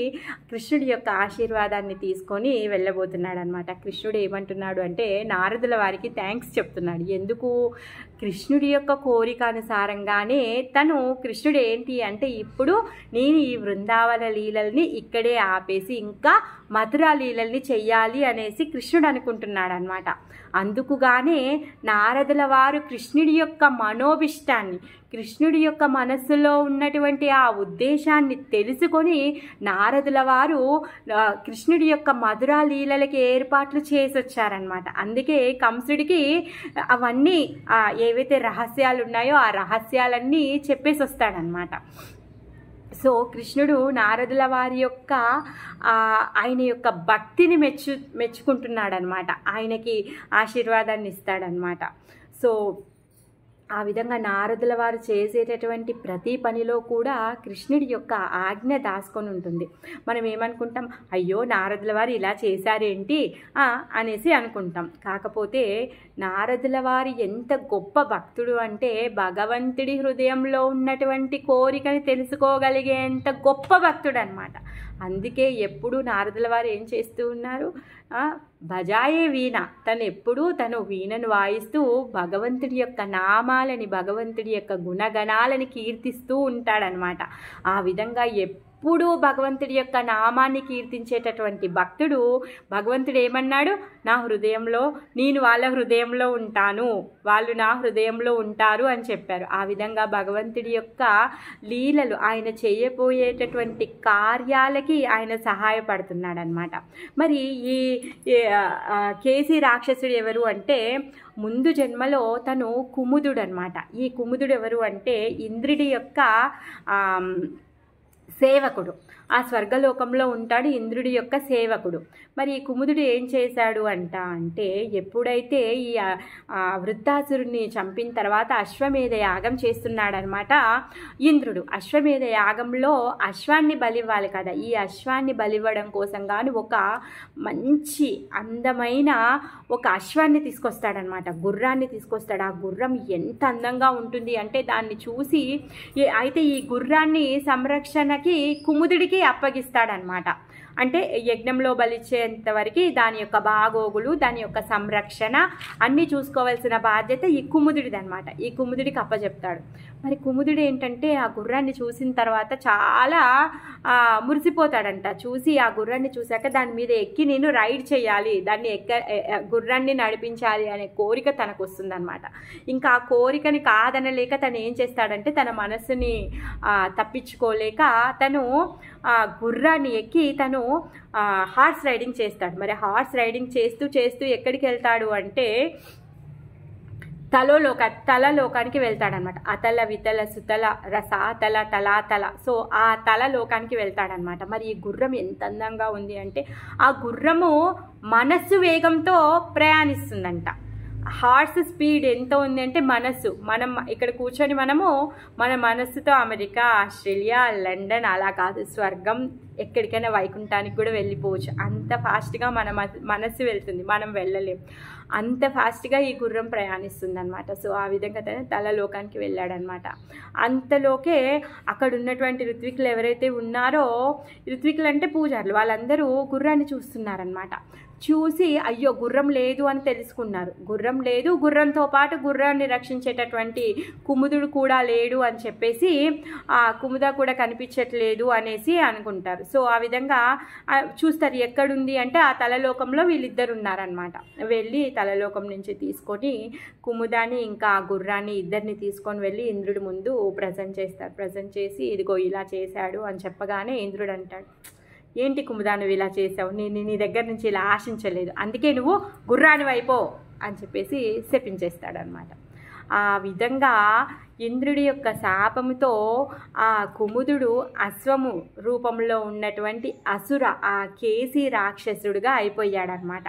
కృష్ణుడి యొక్క ఆశీర్వాదాన్ని తీసుకొని వెళ్ళబోతున్నాడు అనమాట. కృష్ణుడు ఏమంటున్నాడు అంటే నారదుల వారికి థ్యాంక్స్ చెప్తున్నాడు. ఎందుకు? కృష్ణుడి యొక్క కోరిక అనుసారంగానే తను కృష్ణుడు ఏంటి అంటే ఇప్పుడు నేను ఈ బృందావన లీలల్ని ఇక్కడే ఆపేసి ఇంకా మధురా లీలల్ని చెయ్యాలి అనేసి కృష్ణుడు అనుకుంటున్నాడు అనమాట. అందుకుగానే నారదుల వారు కృష్ణుడి యొక్క మనోభిష్టాన్ని, కృష్ణుడి యొక్క మనస్సులో ఉన్నటువంటి ఆ ఉద్దేశాన్ని తెలుసుకొని నారదుల వారు కృష్ణుడి యొక్క మధురా లీలలకి ఏర్పాట్లు చేసి వచ్చారనమాట. అందుకే కంసుడికి అవన్నీ ఏవైతే రహస్యాలు ఉన్నాయో ఆ రహస్యాలన్నీ చెప్పేసి వస్తాడనమాట. సో కృష్ణుడు నారదుల వారి యొక్క ఆయన యొక్క భక్తిని మెచ్చుకుంటున్నాడు అనమాట, ఆయనకి ఆశీర్వాదాన్ని ఇస్తాడనమాట. సో ఆ విధంగా నారదుల వారు చేసేటటువంటి ప్రతి పనిలో కూడా కృష్ణుడి యొక్క ఆజ్ఞ దాచుకొని ఉంటుంది. మనం ఏమనుకుంటాం, అయ్యో నారదుల వారు ఇలా చేశారేంటి అనేసి అనుకుంటాం. కాకపోతే నారదుల వారి ఎంత గొప్ప భక్తుడు అంటే భగవంతుడి హృదయంలో ఉన్నటువంటి కోరికని తెలుసుకోగలిగేంత గొప్ప భక్తుడు అనమాట. అందుకే ఎప్పుడు నారదుల వారు ఏం చేస్తూ ఉన్నారు, భజాయే వీణ, తను వీణను వాయిస్తూ భగవంతుడి యొక్క నామాలని, భగవంతుడి యొక్క గుణగణాలని కీర్తిస్తూ ఉంటాడనమాట. ఆ విధంగా ఎప్పుడూ భగవంతుడి యొక్క నామాన్ని కీర్తించేటటువంటి భక్తుడు భగవంతుడు ఏమన్నాడు, నా హృదయంలో, నేను వాళ్ళ హృదయంలో ఉంటాను, వాళ్ళు నా హృదయంలో ఉంటారు అని చెప్పారు. ఆ విధంగా భగవంతుడి యొక్క లీలలు, ఆయన చేయబోయేటటువంటి కార్యాలకి ఆయన సహాయపడుతున్నాడు అనమాట. మరి ఈ కేసీ రాక్షసుడు ఎవరు అంటే ముందు జన్మలో తను కుముదుడు అనమాట. ఈ కుముదుడు ఎవరు అంటే ఇంద్రుడి యొక్క సేవకుడు, ఆ స్వర్గలోకంలో ఉంటాడు, ఇంద్రుడి యొక్క సేవకుడు. మరి ఈ కుముదుడు ఏం చేశాడు అంటే ఎప్పుడైతే ఈ వృత్తాసురుణ్ణి చంపిన తర్వాత అశ్వమేధ యాగం చేస్తున్నాడనమాట ఇంద్రుడు. అశ్వమేధ యాగంలో అశ్వాన్ని బలివ్వాలి కదా, ఈ అశ్వాన్ని బలివ్వడం కోసం గాను ఒక మంచి అందమైన ఒక అశ్వాన్ని తీసుకొస్తాడనమాట, గుర్రాన్ని తీసుకొస్తాడు. ఆ గుర్రం ఎంత అందంగా ఉంటుంది అంటే దాన్ని చూసి అయితే ఈ గుర్రాన్ని సంరక్షణకి కుముదుడికి అప్పగిస్తాడనమాట. అంటే యజ్ఞంలో బలిచ్చేంత వరకు దాని యొక్క బాగోగులు, దాని యొక్క సంరక్షణ అన్నీ చూసుకోవాల్సిన బాధ్యత ఈ కుముదుడిది అనమాట. ఈ కుముదుడికి అప్పచెప్తాడు. మరి కుముదుడు ఏంటంటే ఆ గుర్రాన్ని చూసిన తర్వాత చాలా మురిసిపోతాడంట. చూసి ఆ గుర్రాన్ని చూశాక దాని మీద ఎక్కి నేను రైడ్ చేయాలి, దాన్ని గుర్రాన్ని నడిపించాలి అనే కోరిక తనకు వస్తుందన్నమాట. ఇంకా ఆ కోరికని కాదనలేక తను ఏం చేస్తాడంటే తన మనస్సుని తప్పించుకోలేక తను గుర్రాన్ని ఎక్కి తను హార్స్ రైడింగ్ చేస్తాడు. మరి హార్స్ రైడింగ్ చేస్తూ ఎక్కడికి వెళ్తాడు అంటే తలలోకానికి వెళ్తాడనమాట. అతల వితల సుతల రసాతల తలాతల, సో ఆ తలలోకానికి వెళ్తాడనమాట. మరి ఈ గుర్రం ఎంత అందంగా ఉంది అంటే ఆ గుర్రము మనస్సు వేగంతో ప్రయాణిస్తుందంట. హార్స్ స్పీడ్ ఎంత ఉంది అంటే మనస్సు, మనం ఇక్కడ కూర్చొని మనము మన మనస్సుతో అమెరికా, ఆస్ట్రేలియా, లండన్ అలా కాదు, స్వర్గం ఎక్కడికైనా వైకుంఠానికి కూడా వెళ్ళిపోవచ్చు. అంత ఫాస్ట్గా మన మనస్సు వెళ్తుంది, మనం వెళ్ళలేం. అంత ఫాస్ట్గా ఈ గుర్రం ప్రయాణిస్తుంది అనమాట. సో ఆ విధంగా తల లోకానికి వెళ్ళాడనమాట. అంతలోకే అక్కడ ఉన్నటువంటి ఋత్వికులు ఎవరైతే ఉన్నారో, ఋత్వికులు అంటే పూజారులు, వాళ్ళందరూ గుర్రాన్ని చూస్తున్నారనమాట. చూసి అయ్యో గుర్రం లేదు అని తెలుసుకున్నారు. గుర్రం లేదు, గుర్రంతో పాటు గుర్రాన్ని రక్షించేటటువంటి కుముదుడు కూడా లేడు అని చెప్పేసి ఆ కుముద కూడా కనిపించట్లేదు అనేసి అనుకుంటారు. సో ఆ విధంగా చూస్తారు ఎక్కడుంది అంటే ఆ తలలోకంలో వీళ్ళిద్దరు ఉన్నారనమాట. వెళ్ళి తలలోకం నుంచి తీసుకొని కుముదాన్ని ఇంకా ఆ గుర్రాన్ని ఇద్దరిని తీసుకొని వెళ్ళి ఇంద్రుడి ముందు ప్రజెంట్ చేస్తారు. ప్రజెంట్ చేసి ఇదిగో ఇలా చేశాడు అని చెప్పగానే ఇంద్రుడు అంటాడు, ఏంటి కుముదా నువ్వు ఇలా చేసావు, నేను నీ దగ్గర నుంచి ఇలా ఆశించలేదు, అందుకే నువ్వు గుర్రాని వైపో అని చెప్పేసి శపించేస్తాడనమాట. ఆ విధంగా ఇంద్రుడి యొక్క శాపముతో ఆ కుముదుడు అశ్వము రూపంలో ఉన్నటువంటి అసుర ఆ కేసి రాక్షసుడుగా అయిపోయాడనమాట.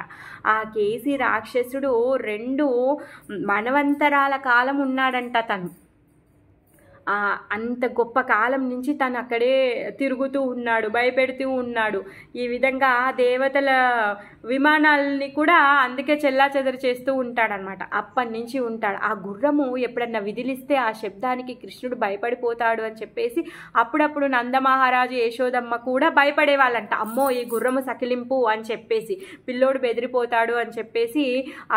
ఆ కేసి రాక్షసుడు 2 మనవంతరాల కాలం ఉన్నాడంట తను. అంత గొప్ప కాలం నుంచి తను అక్కడే తిరుగుతూ ఉన్నాడు, భయపెడుతూ ఉన్నాడు. ఈ విధంగా దేవతల విమానాలని కూడా అందుకే చెల్లాచెదరు చేస్తూ ఉంటాడనమాట. అప్పటి నుంచి ఉంటాడు. ఆ గుర్రము ఎప్పుడన్నా విదిలిస్తే ఆ శబ్దానికి కృష్ణుడు భయపడిపోతాడు అని చెప్పేసి అప్పుడప్పుడు నందమహారాజు, యశోదమ్మ కూడా భయపడేవాళ్ళంట. అమ్మో ఈ గుర్రము సకిలింపు అని చెప్పేసి, పిల్లోడు బెదిరిపోతాడు అని చెప్పేసి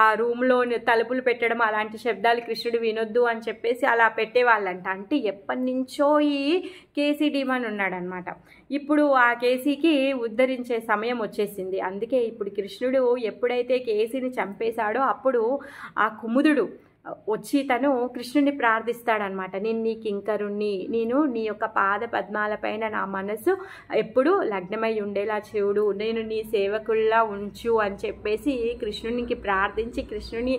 ఆ రూమ్లో తలుపులు పెట్టడం, అలాంటి శబ్దాలు కృష్ణుడు వినొద్దు అని చెప్పేసి అలా పెట్టేవాళ్ళంట. అంటే ఎప్పటి నుంచో ఈ కేసీ డీమన్ ఉన్నాడనమాట. ఇప్పుడు ఆ కేసీకి ఉద్ధరించే సమయం వచ్చేసింది. అందుకే ఇప్పుడు కృష్ణుడు ఎప్పుడైతే కేసీని చంపేశాడో అప్పుడు ఆ కుముదుడు వచ్చి తను కృష్ణుని ప్రార్థిస్తాడనమాట. నేను నీ కింకరుణ్ణి, నేను నీ యొక్క పాద పద్మాలపైన నా మనసు ఎప్పుడు లగ్నమై ఉండేలా చూడు, నేను నీ సేవకుల్లా ఉంచు అని చెప్పేసి కృష్ణునికి ప్రార్థించి కృష్ణుని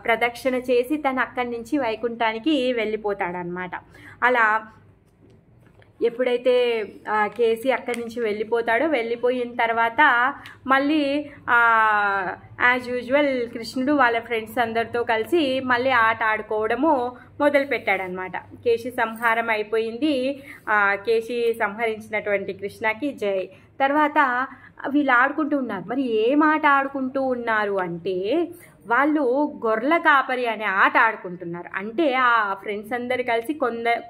ప్రదక్షిణ చేసి తను అక్కడి నుంచి వైకుంఠానికి వెళ్ళిపోతాడనమాట. అలా ఎప్పుడైతే కేసీ అక్కడి నుంచి వెళ్ళిపోతాడో, వెళ్ళిపోయిన తర్వాత మళ్ళీ యాజ్ యూజువల్ కృష్ణుడు వాళ్ళ ఫ్రెండ్స్ అందరితో కలిసి మళ్ళీ ఆట ఆడుకోవడము మొదలుపెట్టాడనమాట. కేసీ సంహారం అయిపోయింది. కేసీ సంహరించినటువంటి కృష్ణకి జై. తర్వాత వీళ్ళు ఆడుకుంటూ ఉన్నారు. మరి ఏం ఆట ఆడుకుంటూ ఉన్నారు అంటే వాళ్ళు గొర్రెల కాపరి అనే ఆట ఆడుకుంటున్నారు. అంటే ఆ ఫ్రెండ్స్ అందరు కలిసి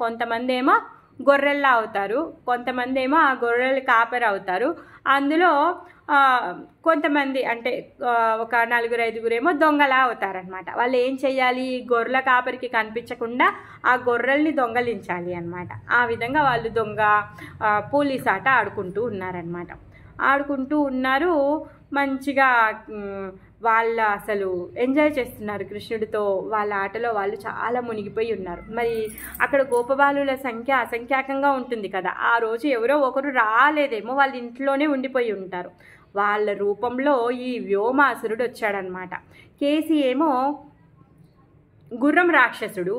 కొంతమంది ఏమో గొర్రెల్లా అవుతారు, కొంతమంది ఏమో ఆ గొర్రెలు కాపరి అవుతారు. అందులో కొంతమంది అంటే ఒక 4-5 ఏమో దొంగలా అవుతారనమాట. వాళ్ళు ఏం చేయాలి, గొర్రెల కాపరికి కనిపించకుండా ఆ గొర్రెల్ని దొంగలించాలి అనమాట. ఆ విధంగా వాళ్ళు దొంగ పోలీస్ ఆట ఆడుకుంటూ ఉన్నారనమాట. ఆడుకుంటూ ఉన్నారు మంచిగా. వాళ్ళు అసలు ఎంజాయ్ చేస్తున్నారు కృష్ణుడితో. వాళ్ళ ఆటలో వాళ్ళు చాలా మునిగిపోయి ఉన్నారు. మరి అక్కడ గోపబాలుల సంఖ్య అసంఖ్యాకంగా ఉంటుంది కదా. ఆ రోజు ఎవరో ఒకరు రాలేదేమో, వాళ్ళ ఇంట్లోనే ఉండిపోయి ఉంటారు. వాళ్ళ రూపంలో ఈ వ్యోమాసురుడు వచ్చాడనమాట. కేసీ ఏమో గుర్రం రాక్షసుడు,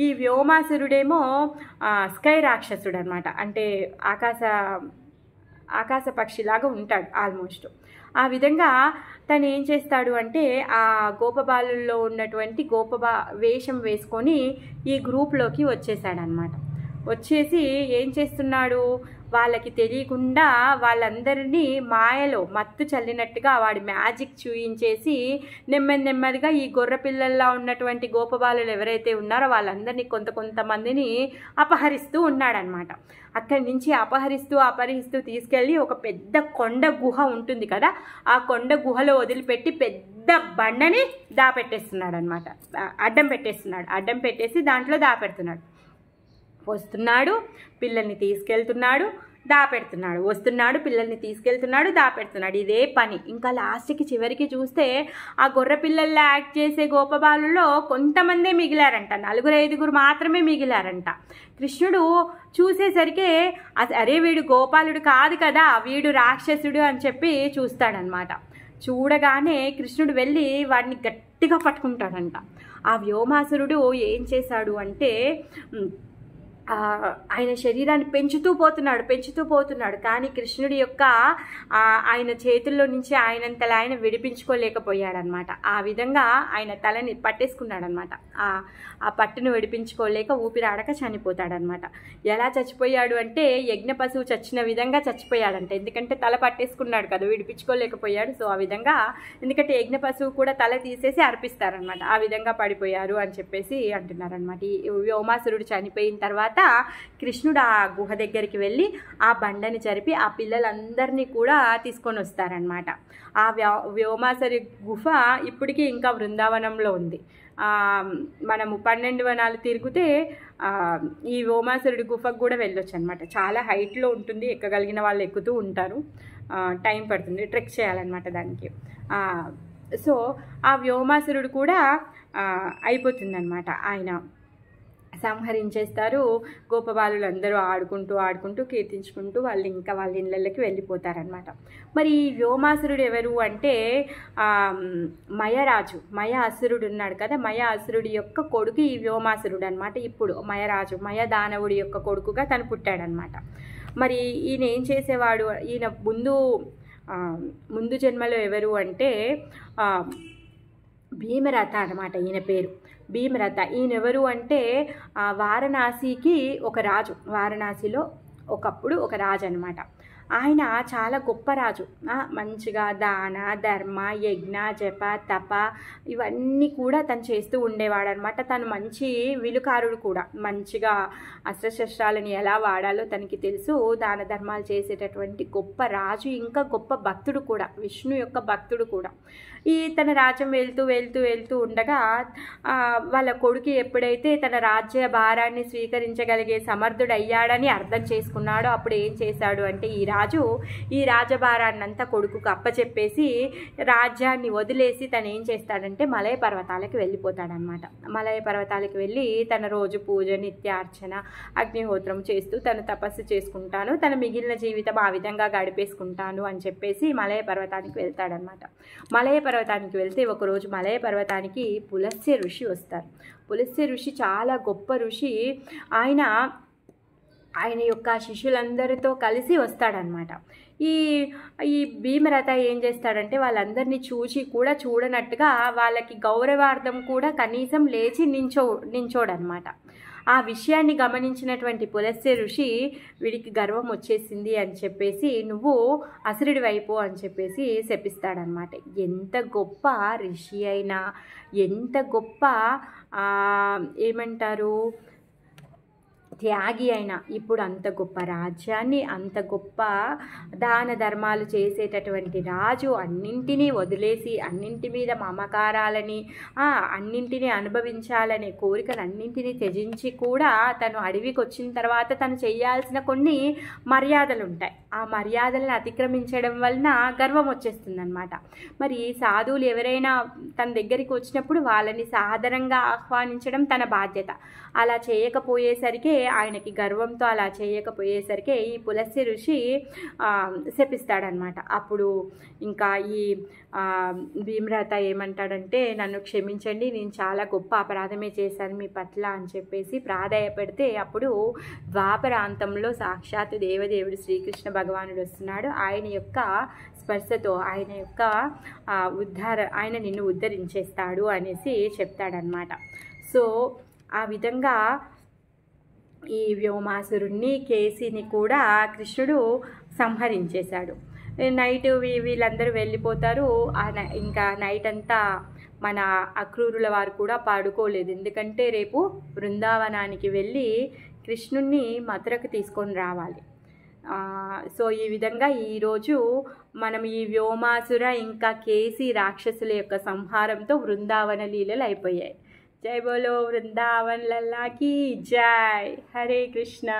ఈ వ్యోమాసురుడేమో స్కై రాక్షసుడు అనమాట. అంటే ఆకాశ పక్షిలాగా ఉంటాడు ఆల్మోస్ట్. ఆ విధంగా తను ఏం చేస్తాడు అంటే ఆ గోపబాలుల్లో ఉన్నటువంటి వేషం వేసుకొని ఈ గ్రూప్లోకి వచ్చేసాడనమాట. వచ్చేసి ఏం చేస్తున్నాడు, వాళ్ళకి తెలియకుండా వాళ్ళందరినీ మాయలో మత్తు చల్లినట్టుగా వాడి మ్యాజిక్ చూయించేసి నెమ్మదిగా ఈ గొర్రె పిల్లల్లా ఉన్నటువంటి గోపబాలులు ఎవరైతే ఉన్నారో వాళ్ళందరినీ కొంతమందిని అపహరిస్తూ ఉన్నాడనమాట. అక్కడి నుంచి అపహరిస్తూ తీసుకెళ్ళి ఒక పెద్ద కొండ గుహ ఉంటుంది కదా, ఆ కొండ గుహలో వదిలిపెట్టి పెద్ద బండని దాపెట్టేస్తున్నాడు అనమాట. అడ్డం పెట్టేసి దాంట్లో దాపెడుతున్నాడు. వస్తున్నాడు, పిల్లల్ని తీసుకెళ్తున్నాడు, దాపెడుతున్నాడు, వస్తున్నాడు, పిల్లల్ని తీసుకెళ్తున్నాడు, దాపెడుతున్నాడు. ఇదే పని. ఇంకా లాస్ట్కి చివరికి చూస్తే ఆ గొర్రె పిల్లల్లో యాక్ట్ చేసే గోపబాలులో కొంతమందే మిగిలారంట, 4-5 మాత్రమే మిగిలారంట. కృష్ణుడు చూసేసరికి అరే వీడు గోపాలుడు కాదు కదా, వీడు రాక్షసుడు అని చెప్పి చూస్తాడనమాట. చూడగానే కృష్ణుడు వెళ్ళి వాడిని గట్టిగా పట్టుకుంటాడంట. ఆ వ్యోమాసురుడు ఏం చేశాడు అంటే ఆయన శరీరాన్ని పెంచుతూ పోతున్నాడు. కానీ కృష్ణుడి యొక్క ఆయన చేతుల్లో నుంచి ఆయనంతలా ఆయన విడిపించుకోలేకపోయాడనమాట. ఆ విధంగా ఆయన తలని పట్టేసుకున్నాడనమాట. ఆ పట్టును విడిపించుకోలేక ఊపిరాడక చనిపోతాడనమాట. ఎలా చచ్చిపోయాడు అంటే యజ్ఞ పశువు చచ్చిన విధంగా చచ్చిపోయాడంట. ఎందుకంటే తల పట్టేసుకున్నాడు కదా, విడిపించుకోలేకపోయాడు. సో ఆ విధంగా, ఎందుకంటే యజ్ఞ పశువు కూడా తల తీసేసి అర్పిస్తారనమాట. ఆ విధంగా పడిపోయారు అని చెప్పేసి అంటున్నారనమాట. ఈ వ్యోమాసురుడు చనిపోయిన తర్వాత కృష్ణుడు ఆ గుహ దగ్గరికి వెళ్ళి ఆ బండని జరిపి ఆ పిల్లలందరినీ కూడా తీసుకొని వస్తారనమాట. ఆ వ్యోమాసురి గుహ ఇప్పటికీ ఇంకా బృందావనంలో ఉంది. మనము 12 వనాలు తిరిగితే ఈ వ్యోమాసురుడి గుహకు కూడా వెళ్ళొచ్చు అనమాట. చాలా హైట్లో ఉంటుంది, ఎక్కగలిగిన వాళ్ళు ఎక్కుతూ ఉంటారు. టైం పడుతుంది, ట్రెక్ చేయాలన్నమాట దానికి. సో ఆ వ్యోమాసురుడు కూడా అయిపోతుందన్నమాట. ఆయన సంహరించేస్తారు. గోపబాలులు అందరూ ఆడుకుంటూ కీర్తించుకుంటూ వాళ్ళు ఇంకా వాళ్ళ ఇళ్ళకి వెళ్ళిపోతారనమాట. మరి ఈ వ్యోమాసురుడు ఎవరు అంటే మయరాజు, మయ అసురుడు ఉన్నాడు కదా, మయ అసురుడి యొక్క కొడుకు ఈ వ్యోమాసురుడు అనమాట. ఇప్పుడు మయరాజు, మయ దానవుడి యొక్క కొడుకుగా తను పుట్టాడనమాట. మరి ఈయన ఏం చేసేవాడు, ఈయన ముందు జన్మలో ఎవరు అంటే భీమరథ అనమాట. ఈయన పేరు భీమరథ. ఈయనెవరు అంటే వారణాసికి ఒక రాజు, వారణాసిలో ఒకప్పుడు ఒక రాజు అనమాట. ఆయన చాలా గొప్ప రాజు. మంచిగా దాన ధర్మ యజ్ఞ జప తప ఇవన్నీ కూడా తను చేస్తూ ఉండేవాడు అనమాట. తను మంచి విలుకారుడు కూడా, మంచిగా అస్త్రశస్త్రాలను ఎలా వాడాలో తనకి తెలుసు. దాన ధర్మాలు చేసేటటువంటి గొప్ప రాజు, ఇంకా గొప్ప భక్తుడు కూడా, విష్ణు యొక్క భక్తుడు కూడా. తన రాజ్యం వెళ్తూ ఉండగా వాళ్ళ కొడుకు ఎప్పుడైతే తన రాజ్య భారాన్ని స్వీకరించగలిగే సమర్థుడు అయ్యాడని అర్థం చేసుకున్నాడో అప్పుడు ఏం చేశాడు అంటే ఈ రాజభారాన్ని అంతా కొడుకుకు అప్పచెప్పేసి రాజ్యాన్ని వదిలేసి తను ఏం చేస్తాడంటే మలయ పర్వతాలకు వెళ్ళిపోతాడనమాట. మలయ పర్వతాలకు వెళ్ళి తన రోజు పూజ నిత్యార్చన అగ్నిహోత్రం చేస్తూ తను తపస్సు చేసుకుంటాను, తన మిగిలిన జీవితం ఆ విధంగా గడిపేసుకుంటాను అని చెప్పేసి మలయ పర్వతానికి వెళ్తాడనమాట. మలయ పర్వతానికి వెళ్తే ఒకరోజు మలయ పర్వతానికి పులస్త్య ఋషి వస్తారు. పులస్త్య ఋషి చాలా గొప్ప ఋషి. ఆయన యొక్క శిష్యులందరితో కలిసి వస్తాడనమాట. ఈ భీమరథ ఏం చేస్తాడంటే వాళ్ళందరినీ చూడనట్టుగా వాళ్ళకి గౌరవార్థం కూడా కనీసం లేచి నించోడనమాట. ఆ విషయాన్ని గమనించినటువంటి పులస్త్య ఋషి వీడికి గర్వం వచ్చేసింది అని చెప్పేసి నువ్వు అసురుడి వైపు అని చెప్పేసి శపిస్తాడనమాట. ఎంత గొప్ప ఋషి అయినా, ఎంత గొప్ప ఏమంటారు త్యాగి అయినా, ఇప్పుడు అంత గొప్ప రాజ్యాన్ని, అంత గొప్ప దాన ధర్మాలు చేసేటటువంటి రాజు అన్నింటినీ వదిలేసి అన్నింటి మీద మమకారాలని అన్నింటినీ అనుభవించాలనే కోరికలు అన్నింటినీ త్యజించి కూడా తను అడవికి వచ్చిన తర్వాత తను చేయాల్సిన కొన్ని మర్యాదలు ఉంటాయి. ఆ మర్యాదలను అతిక్రమించడం వలన గర్వం వచ్చేస్తుందన్నమాట. మరి సాధువులు ఎవరైనా తన దగ్గరికి వచ్చినప్పుడు వాళ్ళని సాదరంగా ఆహ్వానించడం తన బాధ్యత. అలా చేయకపోయేసరికి ఆయనకి గర్వంతో అలా చేయకపోయేసరికి ఈ పులస్త్య ఋషి శపిస్తాడనమాట. అప్పుడు ఇంకా ఈ భీమరథ ఏమంటాడంటే నన్ను క్షమించండి, నేను చాలా గొప్ప అపరాధమే చేశాను మీ పట్ల అని చెప్పేసి ప్రాధేయపడితే అప్పుడు ద్వాపరాంతంలో సాక్షాత్ దేవదేవుడు శ్రీకృష్ణ భగవానుడు వస్తున్నాడు. ఆయన యొక్క స్పర్శతో ఆయన యొక్క ఆయన నిన్ను ఉద్ధరించేస్తాడు అనేసి చెప్తాడనమాట. సో ఆ విధంగా ఈ వ్యోమాసురుణ్ణి కేసిని కూడా కృష్ణుడు సంహరించేశాడు. నైట్ వీళ్ళందరూ వెళ్ళిపోతారు. ఇంకా నైట్ అంతా మన అక్రూరుల వారు కూడా పడుకోలేదు. ఎందుకంటే రేపు బృందావనానికి వెళ్ళి కృష్ణుణ్ణి మథురకు తీసుకొని రావాలి. సో ఈ విధంగా ఈరోజు మనం ఈ వ్యోమాసుర ఇంకా కేసి రాక్షసుల యొక్క సంహారంతో బృందావన లీలలు అయిపోయాయి. జై బోలో వృందావన్ లల్లా की जय. हरे कृष्णा.